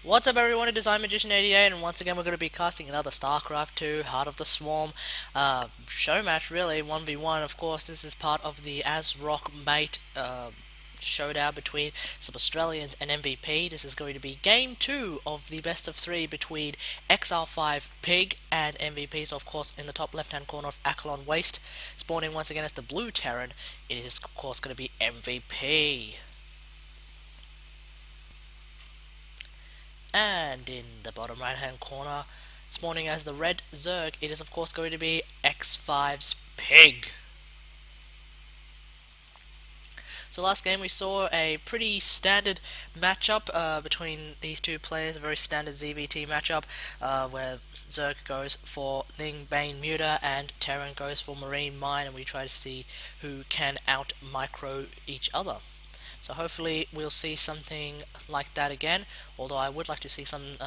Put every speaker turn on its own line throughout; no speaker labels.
What's up everyone, it is IM.Magician88 and once again we're going to be casting another StarCraft 2 Heart of the Swarm show match, really, 1v1. Of course, this is part of the ASRock mate showdown between some Australians and MVP. This is going to be game 2 of the best of 3 between XR5 PiG and MVP. So of course in the top left hand corner of Acheron Waste, spawning once again as the blue Terran, it is of course going to be MVP. And in the bottom right hand corner, spawning as the red Zerg, it is of course going to be X5's PiG. So last game we saw a pretty standard matchup between these two players, a very standard ZVT matchup where Zerg goes for Ling Bane Muta and Terran goes for Marine Mine, and we try to see who can out micro each other. So hopefully we'll see something like that again, although I would like to see some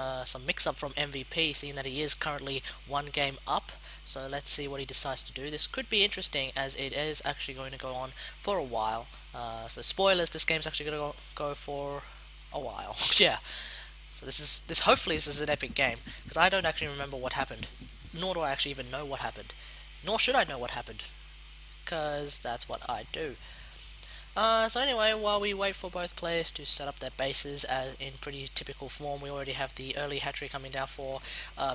mix-up from MVP, seeing that he is currently one game up. So let's see what he decides to do. This could be interesting, as it is actually going to go on for a while. So spoilers, this game's actually going to go for a while. Yeah. So hopefully this is an epic game, because I don't actually remember what happened, nor do I actually even know what happened, nor should I know what happened, because that's what I do. So anyway, while we wait for both players to set up their bases as in pretty typical form, we already have the early hatchery coming down for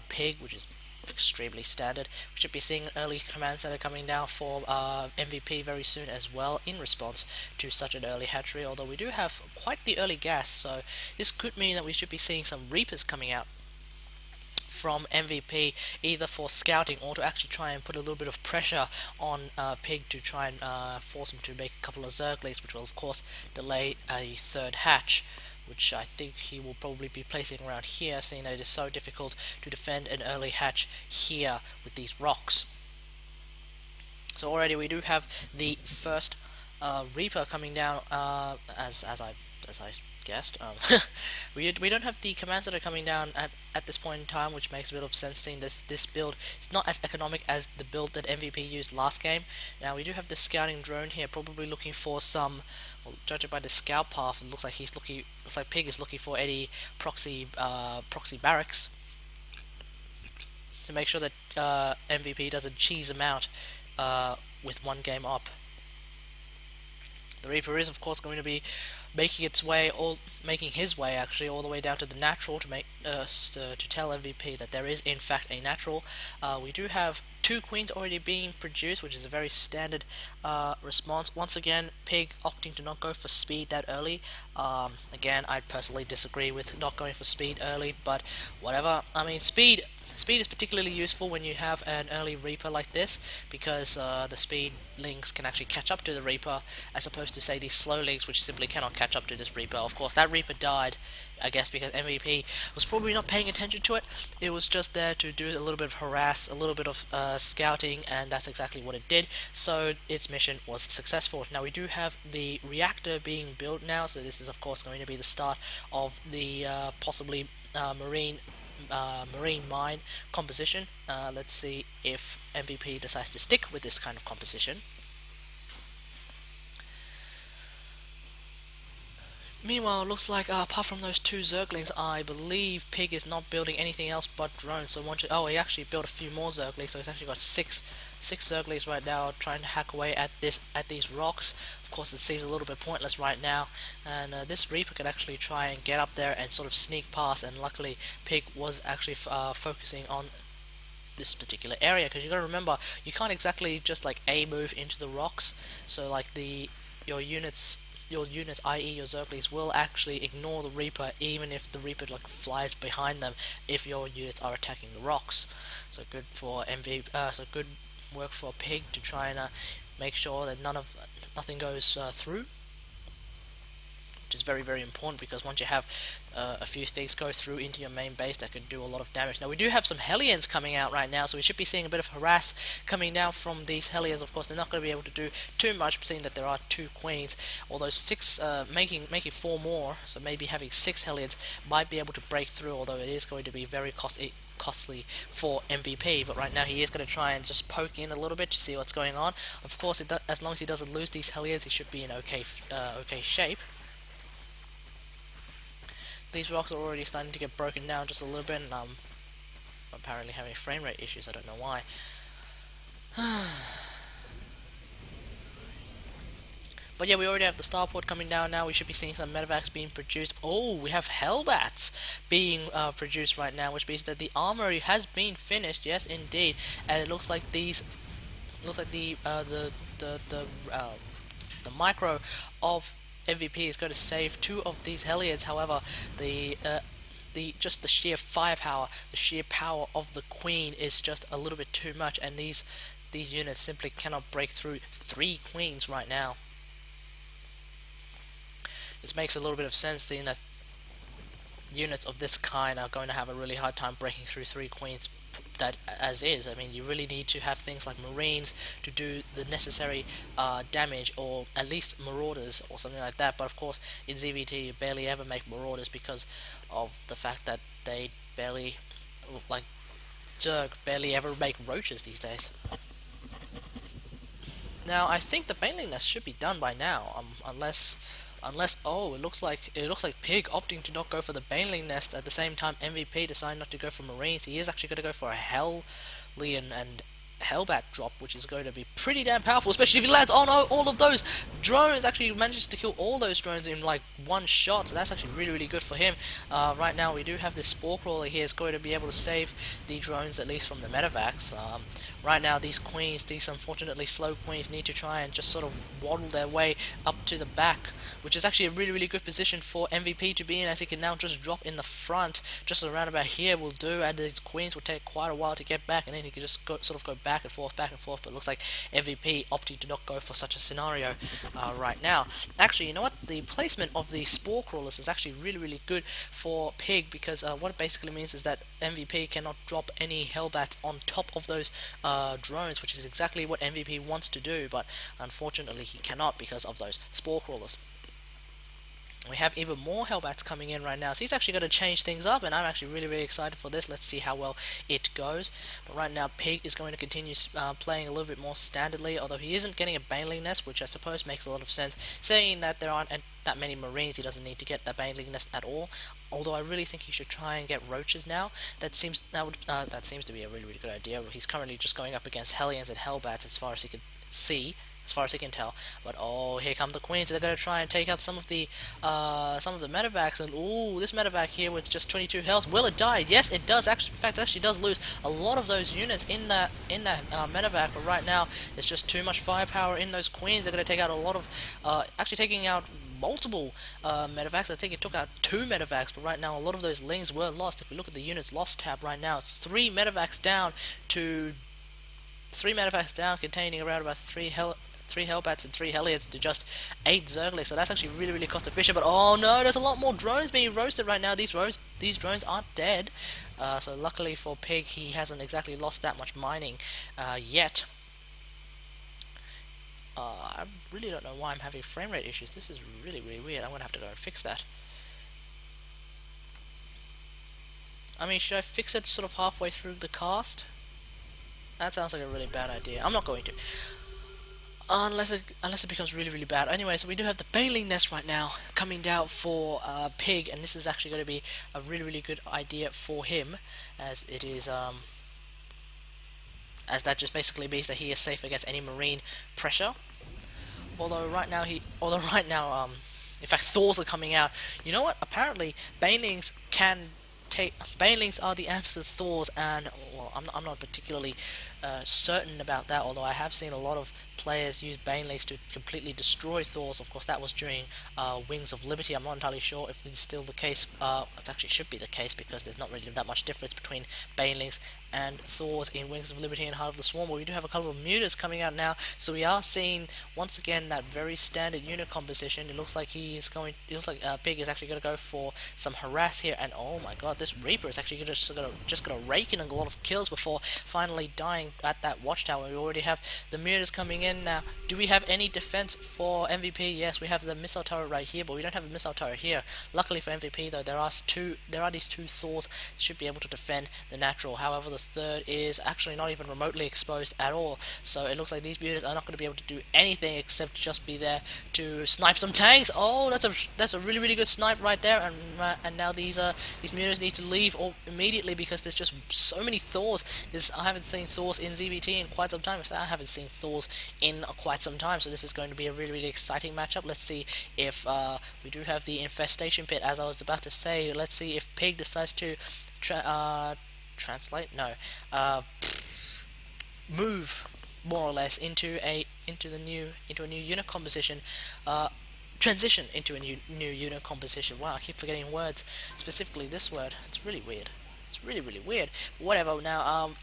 PiG, which is extremely standard. We should be seeing early command center coming down for MVP very soon as well, in response to such an early hatchery, although we do have quite the early gas, so this could mean that we should be seeing some Reapers coming out from MVP, either for scouting or to actually try and put a little bit of pressure on PiG to try and force him to make a couple of Zerglings, which will of course delay a third hatch, which I think he will probably be placing around here, seeing that it is so difficult to defend an early hatch here with these rocks. So already we do have the first Reaper coming down, as I guessed. We don't have the command center coming down at this point in time, which makes a bit of sense, seeing this build is not as economic as the build that MVP used last game. Now we do have the scouting drone here, probably looking for some. Well, judging by the scout path, it looks like PiG is looking for any proxy barracks to make sure that MVP doesn't cheese him out with one game up. The Reaper is of course going to be making his way all the way down to the natural to make to tell MVP that there is in fact a natural. We do have 2 queens already being produced, which is a very standard response. Once again, PiG opting to not go for speed that early. Again, I personally disagree with not going for speed early, but whatever. I mean, speed is particularly useful when you have an early Reaper like this, because the speed links can actually catch up to the Reaper, as opposed to say these slow links which simply cannot catch up to this Reaper. Of course that Reaper died, I guess, because MVP was probably not paying attention to it. It was just there to do a little bit of harass, a little bit of scouting, and that's exactly what it did. So its mission was successful. Now we do have the reactor being built now, so this is of course going to be the start of the possibly marine mine composition. Let's see if MVP decides to stick with this kind of composition. Meanwhile, it looks like apart from those 2 Zerglings, I believe PiG is not building anything else but drones. So he actually built a few more Zerglings, so he's actually got six Zerglings right now, trying to hack away at these rocks. Of course, it seems a little bit pointless right now, and this Reaper could actually try and get up there and sort of sneak past. And luckily, PiG was actually focusing on this particular area, because you got to remember, you can't exactly just like move into the rocks. So like your units, i.e. your Zerglings, will actually ignore the Reaper, even if the Reaper like flies behind them, if your units are attacking the rocks. So good for so good work for PiG to try and make sure that nothing goes through, which is very, very important, because once you have a few things go through into your main base, that could do a lot of damage. Now we do have some Hellions coming out right now, so we should be seeing a bit of harass coming down from these Hellions. Of course, they're not going to be able to do too much, seeing that there are 2 queens, although 6 making 4 more, so maybe having 6 Hellions might be able to break through, although it is going to be very costly for MVP. But right now he is going to try and just poke in a little bit to see what's going on. Of course, as long as he doesn't lose these Hellions, he should be in okay shape. these rocks are already starting to get broken down just a little bit, and I'm apparently having frame rate issues. I don't know why. But yeah, we already have the starport coming down now. We should be seeing some medevacs being produced. Oh, we have hellbats being produced right now, which means that the armory has been finished. Yes, indeed. And it looks like the micro of MVP is going to save 2 of these Hellions. However, just the sheer firepower, the sheer power of the Queen is just a little bit too much, and these units simply cannot break through 3 Queens right now. This makes a little bit of sense, seeing that units of this kind are going to have a really hard time breaking through 3 Queens that as is. I mean, you really need to have things like Marines to do the necessary damage, or at least Marauders or something like that. But of course, in ZVT you barely ever make Marauders because of the fact that they barely, like Zerg, barely ever make Roaches these days. Now, I think the Baneling Nest should be done by now, unless oh, it looks like PiG opting to not go for the Baneling Nest at the same time MVP deciding not to go for Marines. He is actually going to go for a Hellion and Hellbat drop, which is going to be pretty damn powerful, especially if he lands on all of those drones. Actually manages to kill all those drones in like 1 shot, so that's actually really good for him. Right now we do have this Spore Crawler here. Is going to be able to save the drones at least from the medevacs. Right now these Queens, these unfortunately slow Queens, need to try and just sort of waddle their way up to the back, which is actually a really good position for MVP to be in, as he can now just drop in the front, just around about here will do, and these Queens will take quite a while to get back, and then he can just sort of go back and forth, but it looks like MVP opting to not go for such a scenario right now. Actually, you know what? The placement of the Spore Crawlers is actually really good for PiG, because what it basically means is that MVP cannot drop any Hellbats on top of those drones, which is exactly what MVP wants to do, but unfortunately he cannot because of those Spore Crawlers. We have even more Hellbats coming in right now, so he's actually going to change things up, and I'm actually really excited for this. Let's see how well it goes. But right now PiG is going to continue playing a little bit more standardly, although he isn't getting a Baneling Nest, which I suppose makes a lot of sense, saying that there aren't that many Marines. He doesn't need to get that Baneling Nest at all, although I really think he should try and get Roaches now. That seems to be a really good idea. He's currently just going up against Hellions and Hellbats as far as he can see, as far as he can tell. But oh, here come the Queens. They're going to try and take out some of the medevacs, and ooh, this medevac here with just 22 health, will it die? Yes, it does. Actually, in fact, it actually does lose a lot of those units in that medevac. But right now, there's just too much firepower in those Queens. They're going to take out a lot of, actually taking out multiple medevacs. I think it took out 2 medevacs, but right now a lot of those Lings were lost. If we look at the units lost tab right now, it's 3 medevacs down containing around about 3 Hellbats and 3 Hellions to just 8 Zerglings, so that's actually really cost efficient. But oh no, there's a lot more drones being roasted right now. These drones aren't dead, so luckily for PiG, he hasn't exactly lost that much mining yet. I really don't know why I'm having frame rate issues. This is really weird. I'm gonna have to go and fix that. I mean, should I fix it sort of halfway through the cast? That sounds like a really bad idea. I'm not going to. Unless it becomes really bad. Anyway, so we do have the Baneling Nest right now coming down for PiG, and this is actually going to be a really good idea for him, as it is as that just basically means that he is safe against any Marine pressure. Although right now, in fact, Thors are coming out. You know what? Apparently, Banelings are the answer to Thors, and well, I'm not particularly certain about that, although I have seen a lot of players use Banelings to completely destroy Thors. Of course, that was during Wings of Liberty. I'm not entirely sure if this is still the case. It actually should be the case, because there's not really that much difference between Banelings and Thors in Wings of Liberty and Heart of the Swarm. But we do have a couple of mutas coming out now, so we are seeing once again that very standard unit composition. It looks like PiG is actually going to go for some harass here, and oh my god, this Reaper is actually just gonna rake in a lot of kills before finally dying at that watchtower. We already have the mutas coming in now. Do we have any defense for MVP? Yes, we have the missile turret right here, but we don't have a missile turret here. Luckily for MVP though, there are these two Thors that should be able to defend the natural. However, the third is actually not even remotely exposed at all, so it looks like these mutas are not going to be able to do anything except just be there to snipe some tanks. Oh, that's a really good snipe right there, and now these mutas need to leave immediately because there's just so many Thors. I haven't seen Thors in ZVT in quite some time. I haven't seen Thors in quite some time, so this is going to be a really exciting matchup. Let's see if we do have the infestation pit, as I was about to say. Let's see if PiG decides to move more or less into a new unit composition, transition into a new unit composition. Wow, I keep forgetting words, specifically this word. It's really weird. It's really weird. Whatever. Now,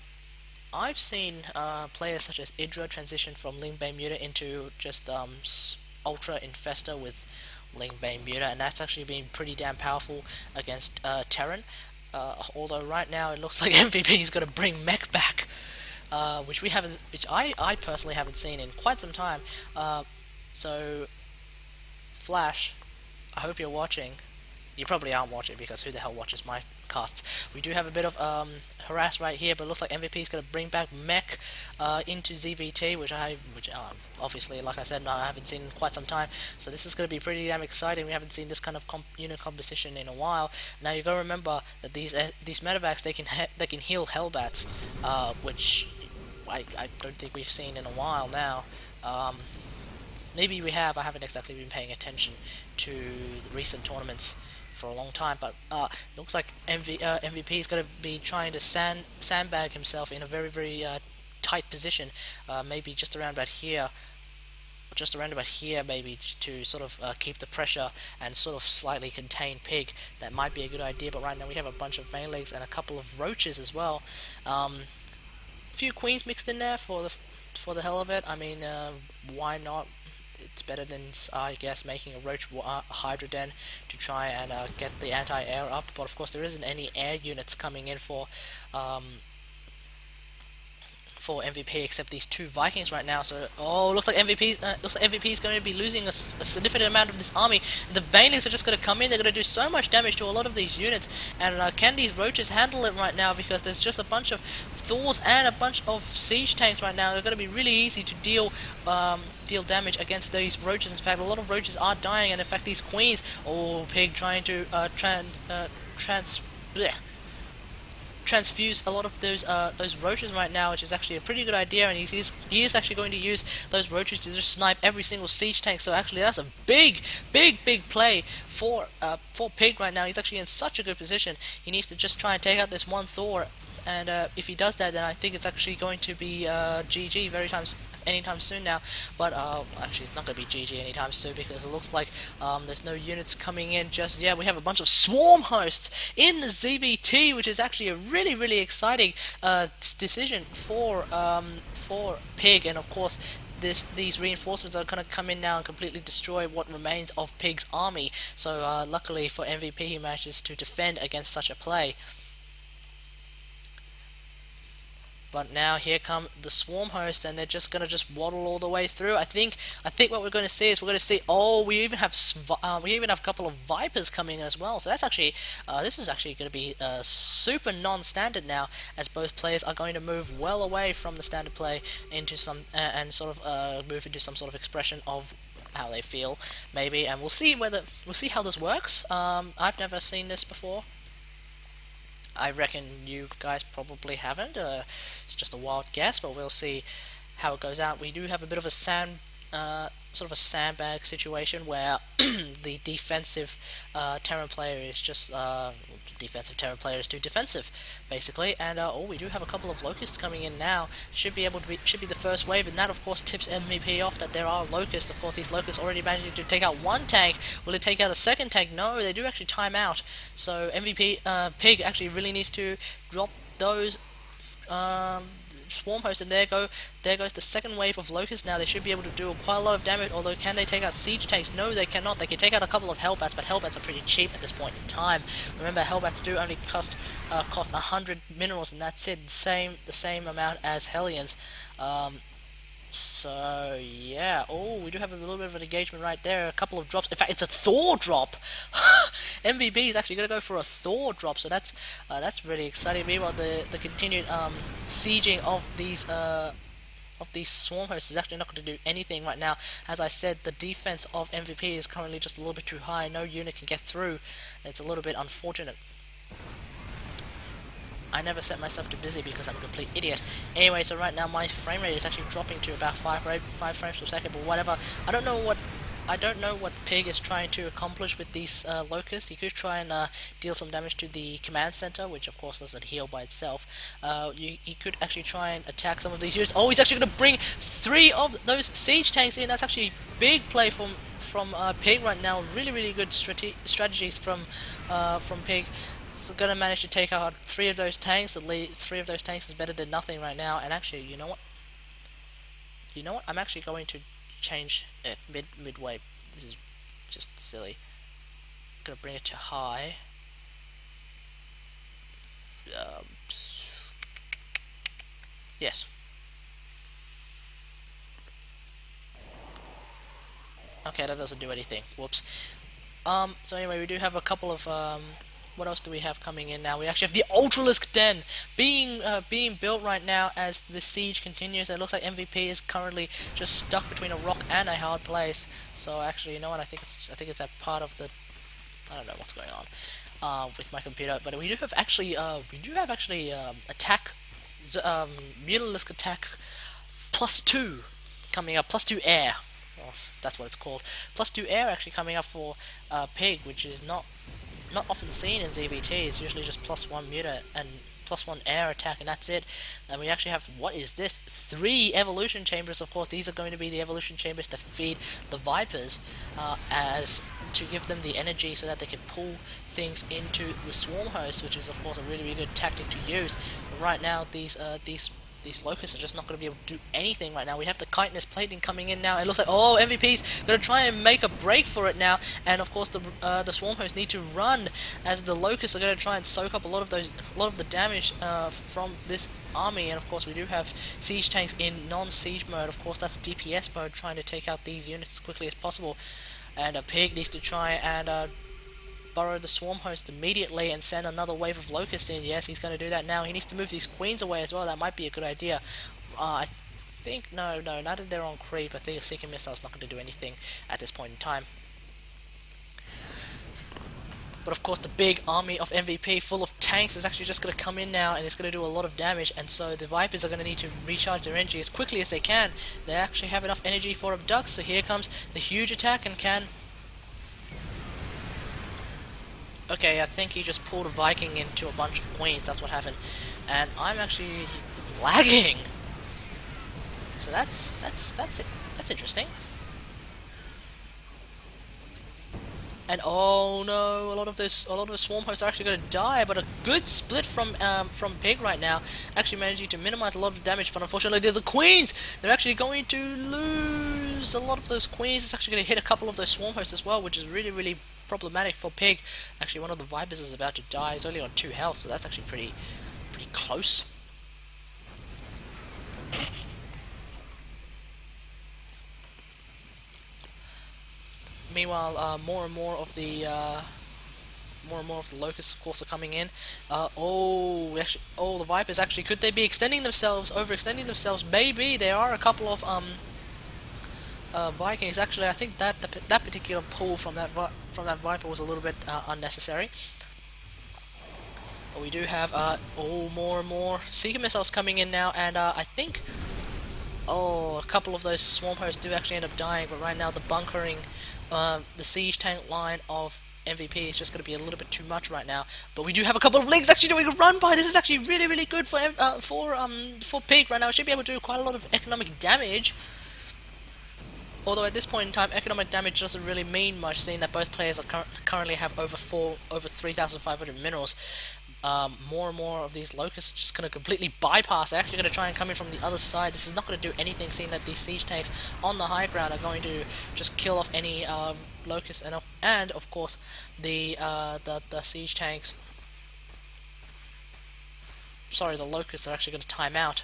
I've seen players such as Idra transition from Ling Bane Muta into just Ultra Infester with Ling Bane Muta, and that's actually been pretty damn powerful against Terran. Although right now it looks like MVP is going to bring mech back, which I personally haven't seen in quite some time. So Flash, I hope you're watching. You probably aren't watching because who the hell watches my casts? We do have a bit of harass right here, but it looks like MVP is going to bring back mech into ZVT, which obviously, like I said, I haven't seen in quite some time. So this is going to be pretty damn exciting. We haven't seen this kind of unit composition in a while. Now you got to remember that these medevacs they can heal Hellbats, which I don't think we've seen in a while now. Maybe we have. I haven't exactly been paying attention to the recent tournaments for a long time, but looks like MVP is going to be trying to sandbag himself in a very tight position, maybe just around about here, maybe to sort of keep the pressure and sort of slightly contain PiG. That might be a good idea, but right now we have a bunch of melees and a couple of roaches as well. A few queens mixed in there for the hell of it. I mean, why not? It's better than, I guess, making a roach Hydra Den to try and get the anti-air up. But of course, there isn't any air units coming in for MVP except these two Vikings right now. So looks like MVP is going to be losing a significant amount of this army. The Banelings are just going to come in. They're going to do so much damage to a lot of these units. And can these roaches handle it right now? Because there's just a bunch of Thors and a bunch of siege tanks right now. They're going to be really easy to deal damage against these roaches. In fact, a lot of roaches are dying, and in fact, these queens. Oh, PiG trying to transfuse a lot of those roaches right now, which is actually a pretty good idea, and he is actually going to use those roaches to just snipe every single siege tank. So actually that's a big play for PiG right now. He's actually in such a good position. He needs to just try and take out this one Thor, and if he does that, then I think it's actually going to be GG anytime soon now. But actually it's not going to be GG anytime soon, because it looks like there's no units coming in just yet. We have a bunch of swarm hosts in the ZVT, which is actually a really exciting decision for PiG, and of course these reinforcements are going to come in now and completely destroy what remains of PiG's army. So luckily for MVP, he manages to defend against such a play. But now here come the swarm hosts, and they're just gonna waddle all the way through. I think what we're going to see is we even have a couple of Vipers coming in as well. So that's actually this is actually going to be super non-standard now, as both players are going to move well away from the standard play into some and sort of move into some sort of expression of how they feel, maybe, and we'll see how this works. I've never seen this before. I reckon you guys probably haven't. It's just a wild guess, but we'll see how it goes out. We do have a bit of a sort of a sandbag situation where the defensive Terran player is just defensive Terran player is too defensive, basically. And we do have a couple of locusts coming in now. Should be the first wave, and that of course tips MVP off that there are locusts. Of course, these locusts already managed to take out one tank. Will it take out a second tank? No, they do actually time out. So MVP PiG actually really needs to drop those swarm host, and there goes the second wave of locusts. Now they should be able to do quite a lot of damage. Although, can they take out siege tanks? No, they cannot. They can take out a couple of hellbats, but hellbats are pretty cheap at this point in time. Remember, hellbats do only cost 100 minerals, and that's it. The same amount as hellions. So yeah, oh, we do have a little bit of an engagement right there. A couple of drops. In fact, it's a Thor drop. MVP is actually going to go for a Thor drop, so that's really exciting. Meanwhile, the continued sieging of these swarm hosts is actually not going to do anything right now. As I said, the defense of MVP is currently just a little bit too high. No unit can get through. It's a little bit unfortunate. I never set myself to busy because I'm a complete idiot. Anyway, so right now my frame rate is actually dropping to about 5 frames per second, but whatever. I don't know what PiG is trying to accomplish with these locusts. He could try and deal some damage to the command center, which of course doesn't heal by itself. He could actually try and attack some of these units. Oh, he's actually going to bring 3 of those siege tanks in. That's actually a big play from PiG right now. Really good strategies from PiG. Gonna manage to take out 3 of those tanks. At least 3 of those tanks is better than nothing right now. And actually, you know what? I'm actually going to change it midway. This is just silly. Gonna bring it to high. Yes. Okay, that doesn't do anything. Whoops. So anyway, we do have a couple of what else do we have coming in now? We actually have the Ultralisk Den being built right now as the siege continues. It looks like MVP is currently just stuck between a rock and a hard place. So actually, you know what? I think it's that part of the, I don't know what's going on with my computer. But we do have actually attack Mutalisk attack +2 coming up, +2 air. Oh, that's what it's called. +2 air actually coming up for PiG, which is not often seen in ZVT. It's usually just +1 muta and +1 air attack, and that's it. And we actually have, what is this? 3 evolution chambers. Of course, these are going to be the evolution chambers to feed the Vipers, as to give them the energy so that they can pull things into the swarm host, which is of course a really good tactic to use. But right now, these locusts are just not going to be able to do anything right now. We have the chitinous plating coming in now. It looks like, oh, MVP's going to try and make a break for it now, and of course the swarm hosts need to run, as the locusts are going to try and soak up a lot of the damage from this army. And of course we do have siege tanks in non-siege mode. Of course that's DPS mode, trying to take out these units as quickly as possible. And PiG needs to try and burrow the swarm host immediately and send another wave of locusts in. Yes, he's going to do that now. He needs to move these queens away as well. That might be a good idea. I think no, now that they're on creep, I think a seeking missile is not going to do anything at this point in time. But of course the big army of MVP full of tanks is actually just going to come in now, and it's going to do a lot of damage, and so the Vipers are going to need to recharge their energy as quickly as they can. They actually have enough energy for abducts, so here comes the huge attack, and can... Okay, I think he just pulled a Viking into a bunch of queens. That's what happened, and I'm actually lagging. So that's it. That's interesting. And oh no, a lot of the swarm hosts are actually going to die. But a good split from PiG right now, actually managing to minimize a lot of damage. But unfortunately, they're the queens. They're actually going to lose a lot of those queens. It's actually going to hit a couple of those swarm hosts as well, which is really problematic for PiG. Actually, one of the Vipers is about to die. He's only on 2 health, so that's actually pretty close. Meanwhile, more and more of the locusts, of course, are coming in. The Vipers actually, could they be overextending themselves? Maybe. There are a couple of Vikings. Actually, I think that that particular pull from that Viper was a little bit unnecessary. But we do have more and more Seeker missiles coming in now, and I think a couple of those swarm hosts do actually end up dying. But right now, the bunkering, the siege tank line of MVP is just going to be a little bit too much right now. But we do have a couple of links actually doing a run by. This is actually really good for PiG right now. It should be able to do quite a lot of economic damage. Although at this point in time, economic damage doesn't really mean much, seeing that both players are currently have over 3,500 minerals. more and more of these locusts are just going to completely bypass. They're actually going to try and come in from the other side. This is not going to do anything, seeing that these siege tanks on the high ground are going to just kill off any locusts, and of course the siege tanks. Sorry, the locusts are actually going to time out.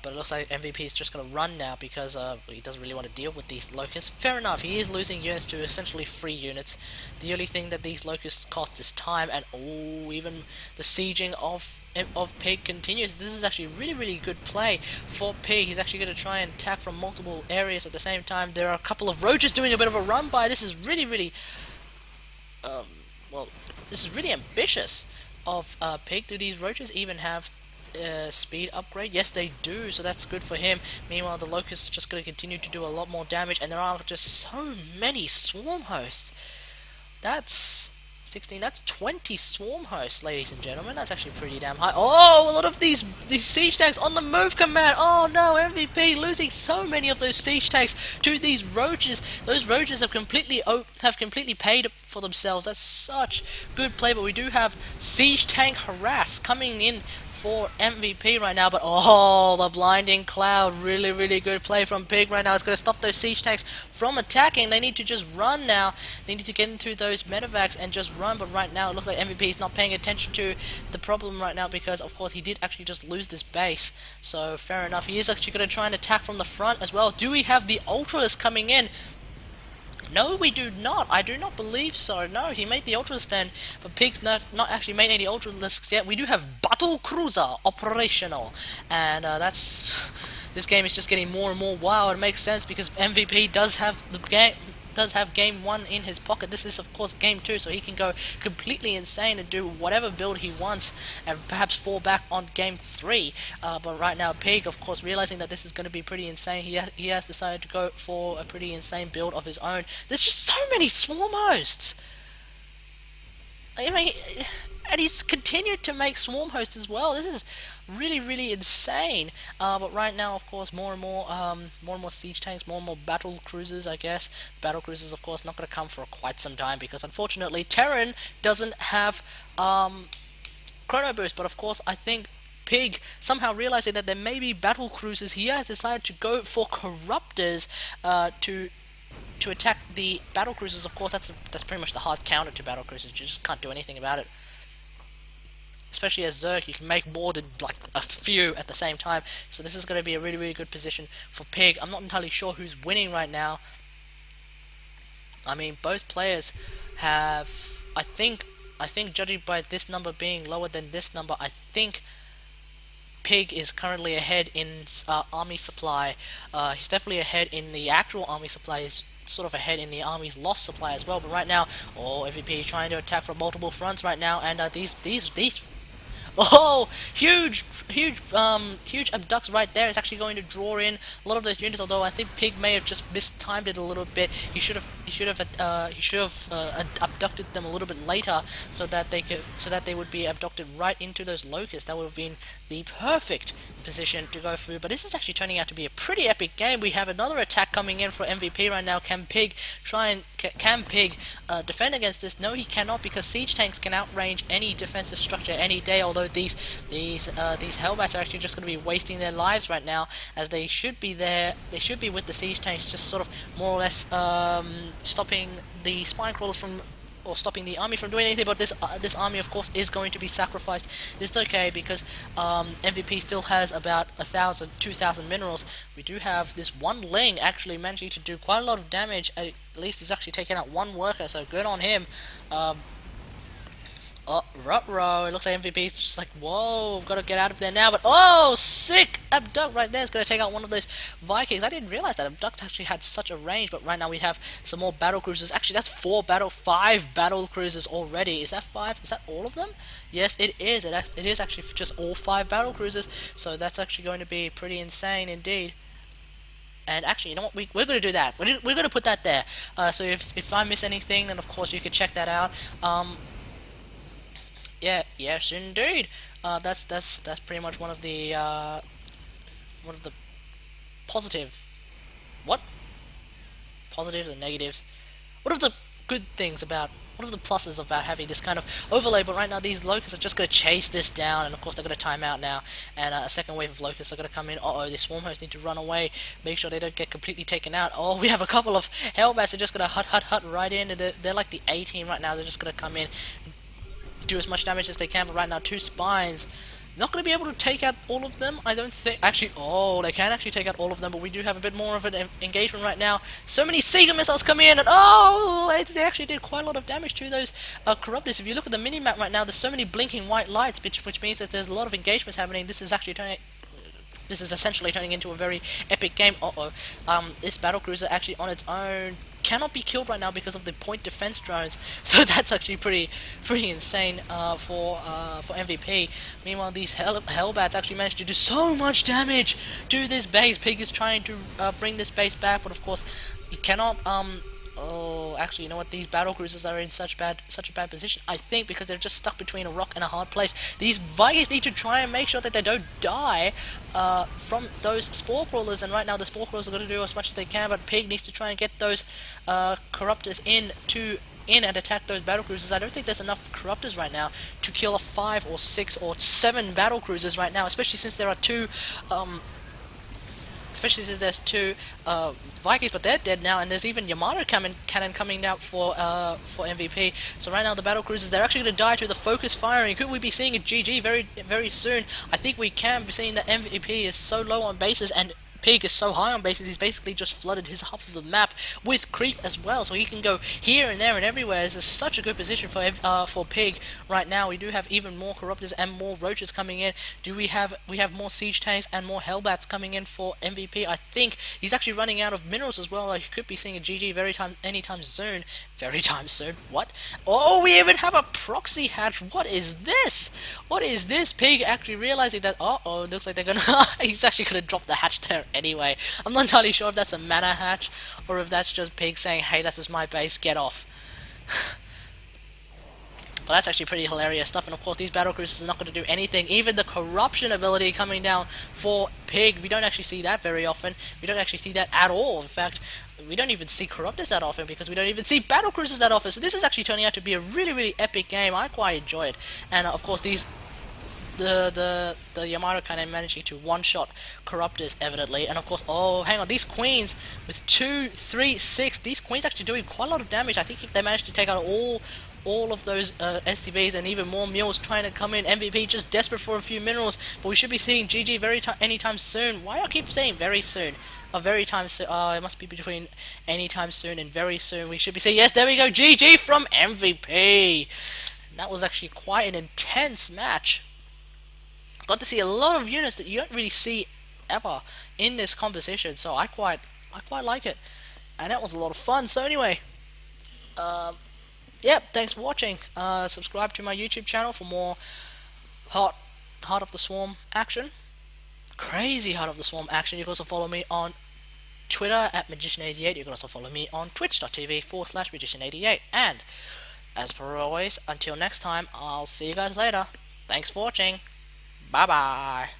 But it looks like MVP is just going to run now because he doesn't really want to deal with these locusts. Fair enough, he is losing units to essentially free units. The only thing that these locusts cost is time, and even the sieging of PiG continues. This is actually really good play for PiG. He's actually going to try and attack from multiple areas at the same time. There are a couple of roaches doing a bit of a run by. This is really well, this is really ambitious of PiG. Do these roaches even have speed upgrade? Yes, they do, so that's good for him. Meanwhile, the locusts are just going to continue to do a lot more damage, and there are just so many swarm hosts. That's 16, that's 20 swarm hosts, ladies and gentlemen. That's actually pretty damn high. Oh, a lot of these siege tanks on the move command. Oh no, MVP losing so many of those siege tanks to these roaches. Those roaches have completely paid for themselves. That's such good play, but we do have siege tank harass coming in for MVP right now, but oh, the blinding cloud, really good play from PiG right now. It's going to stop those siege tanks from attacking. They need to just run now. They need to get into those medevacs and just run, but right now it looks like MVP is not paying attention to the problem right now, because of course he did actually just lose this base, so fair enough. He is actually going to try and attack from the front as well. Do we have the ultras coming in? No, we do not. I do not believe so. No, he made the ultras then, but PiG's not actually made any ultralisks yet. We do have battle cruiser operational, and this game is just getting more and more wild. It makes sense because MVP does have game 1 in his pocket. This is of course game 2, so he can go completely insane and do whatever build he wants, and perhaps fall back on game 3. But right now PiG, of course, realizing that this is going to be pretty insane, he has decided to go for a pretty insane build of his own. There's just so many swarm hosts. I mean, and he's continued to make swarm hosts as well. This is really insane. But right now, of course, more and more siege tanks, more and more battle cruisers. I guess battle cruisers, of course, not going to come for quite some time because unfortunately, Terran doesn't have chrono boost. But of course, I think PiG, somehow realizing that there may be battle cruisers, he has decided to go for corruptors to attack the battle cruisers. Of course, that's pretty much the hard counter to battle cruisers. You just can't do anything about it. Especially as Zerg, you can make more than like a few at the same time. So this is going to be a really good position for PiG. I'm not entirely sure who's winning right now. I mean, both players have, I think judging by this number being lower than this number, I think PiG is currently ahead in army supply. He's definitely ahead in the actual army supply. He's sort of ahead in the army's lost supply as well. But right now, MVP trying to attack from multiple fronts right now, and these oh, huge abducts right there. It's actually going to draw in a lot of those units. Although I think PiG may have just mistimed it a little bit. He should have abducted them a little bit later, so that they would be abducted right into those locusts. That would have been the perfect position to go through. But this is actually turning out to be a pretty epic game. We have another attack coming in for MVP right now. Can PiG defend against this? No, he cannot, because siege tanks can outrange any defensive structure any day. Although these Hellbats are actually just going to be wasting their lives right now, as they should be there. They should be with the siege tanks, just sort of more or less stopping the spine crawlers from, or stopping the army from doing anything. But this army, of course, is going to be sacrificed. It's okay because MVP still has about 2,000 minerals. We do have this one Ling actually managing to do quite a lot of damage. At least he's actually taken out one worker, so good on him. Oh, ruh-roh, it looks like MVP's just like, whoa, I've got to get out of there now. But oh, sick abduct right there is going to take out one of those Vikings. I didn't realize that abduct actually had such a range. But right now we have some more battle cruisers. Actually, that's 5 battle cruisers already. Is that 5? Is that all of them? Yes, it is. It is actually just all 5 battle cruisers. So that's actually going to be pretty insane indeed. And actually, you know what? We're going to do that. We're going to put that there. So if I miss anything, then of course you can check that out. Yeah, yes, indeed. That's pretty much one of the positive. What? Positives and negatives. What are the good things about? one of the pluses about having this kind of overlay. But right now these locusts are just going to chase this down, and of course they're going to time out now, and a second wave of locusts are going to come in. The swarm hosts need to run away, make sure they don't get completely taken out. We have a couple of hellbats that are just going to hut right in, and they're like the A team right now. They're just going to come in, do as much damage as they can, but right now 2 spines. Not going to be able to take out all of them, I don't think. Actually, they can actually take out all of them, but we do have a bit more of an engagement right now. So many Seeger missiles come in, and they actually did quite a lot of damage to those Corruptors. If you look at the minimap right now, there's so many blinking white lights, which means that there's a lot of engagements happening. This is essentially turning into a very epic game. This battlecruiser actually on its own cannot be killed right now because of the point defense drones. So that's actually pretty insane for MVP. Meanwhile, these Hellbats actually managed to do so much damage to this base. PiG is trying to bring this base back, but of course he cannot. Actually, you know what? These battlecruisers are in such a bad position, I think, because they're just stuck between a rock and a hard place. These Vikings need to try and make sure that they don't die from those spore crawlers, and right now the spore crawlers are going to do as much as they can, but PiG needs to try and get those Corruptors in and attack those battlecruisers. I don't think there's enough Corruptors right now to kill 5 or 6 or 7 battlecruisers right now, especially since there are 2 Vikings, but they're dead now, and there's even Yamato cannon coming out for MVP. So right now the battlecruisers, they're actually going to die to the focus firing. Could we be seeing a GG very soon? I think we can be seeing that MVP is so low on bases, and PiG is so high on bases, he's basically just flooded his half of the map with creep as well, so he can go here and there and everywhere. This is such a good position for PiG right now. We do have even more Corruptors and more Roaches coming in. We have more Siege Tanks and more Hellbats coming in for MVP. I think he's actually running out of minerals as well. Like, you could be seeing a GG anytime soon. What? We even have a proxy hatch. What is this? PiG actually realizing that looks like they're gonna he's actually gonna drop the hatch there anyway. I'm not entirely sure if that's a mana hatch or if that's just PiG saying, hey, this is my base, get off. Well, that's actually pretty hilarious stuff, and of course these battlecruisers are not going to do anything. Even the corruption ability coming down for PiG, we don't actually see that very often. We don't actually see that at all. In fact, we don't even see Corruptors that often because we don't even see battlecruisers that often. So this is actually turning out to be a really epic game. I quite enjoy it, and of course these the Yamato cannon managing to one-shot Corruptors evidently, and of course, hang on, these Queens with 2, 3, 6, these Queens actually doing quite a lot of damage. I think if they managed to take out all of those STVs and even more mules trying to come in, MVP just desperate for a few minerals, but we should be seeing GG anytime soon. Why do I keep saying very soon? Very time soon. It must be between anytime soon and very soon. We should be seeing, yes, there we go, GG from MVP. That was actually quite an intense match. Got to see a lot of units that you don't really see ever in this competition, so I quite like it, and that was a lot of fun. So anyway, thanks for watching. Subscribe to my YouTube channel for more Heart of the Swarm action, crazy Heart of the Swarm action. You can also follow me on Twitter at Magician88. You can also follow me on twitch.tv/Magician88. And as per always, until next time, I'll see you guys later. Thanks for watching. Bye bye.